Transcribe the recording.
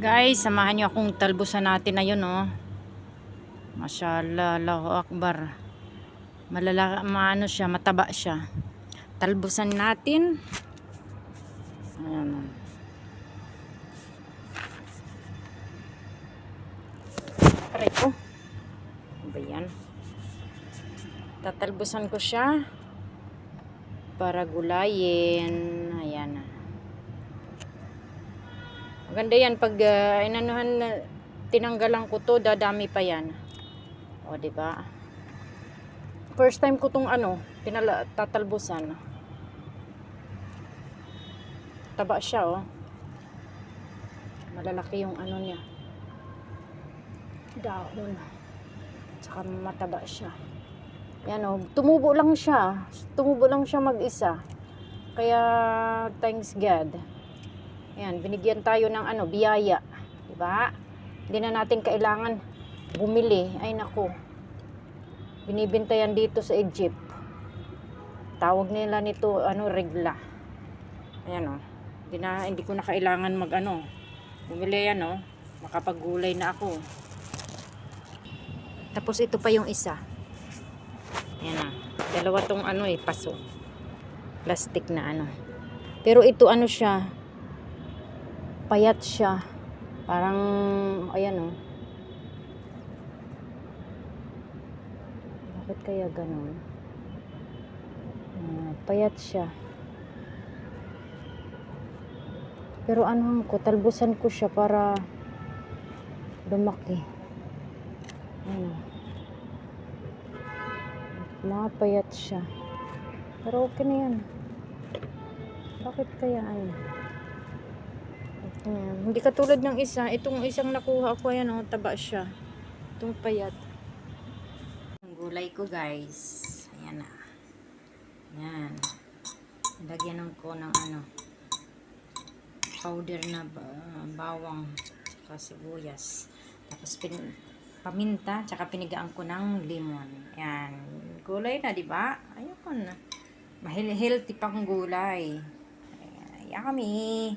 Guys, samahan niyo akong talbusan natin na yun, oh. Mashallah, Allahu Akbar. Maano siya, mataba siya. Talbusan natin. Ayan. Aray ko. Ano ba yan? Tatalbusan ko siya para gulayin. Ayan. Maganda yan pag tinanggalan ko to, dadami pa yan. O, diba? First time ko tong tatalbusan. Taba siya, oh. Malalaki yung niya. Dahon. Tsaka mataba siya. Yan, oh. Tumubo lang siya. Tumubo lang siya mag-isa. Kaya, thanks God. Ayan, binigyan tayo ng biyaya. Diba? Hindi na natin kailangan bumili. Ay, nako. Binibenta yan dito sa Egypt. Tawag nila nito, regla. Ayan, oh. Hindi ko na kailangan bumili yan, oh. Makapaggulay na ako. Tapos ito pa yung isa. Ayan, ah. Dalawa tong paso. Plastic na Pero ito siya. Payat siya. Parang, ayan, oh. Bakit kaya ganun? Payat siya. Pero talbusan ko siya para lumaki. Ayan, oh. Mapayat siya. Pero okay na yan. Bakit kaya hindi katulad ng isa. Itong isang nakuha ko, ayan, oh, taba siya. Itong payat. Ang gulay ko, guys. Ayan na. Ayan. Lagyan ko ng powder na bawang tsaka sibuyas. Tapos paminta, tsaka pinigaan ko ng lemon. Ayan. Gulay na, diba? Ayun na. Healthy pang gulay. Ayan. Yummy!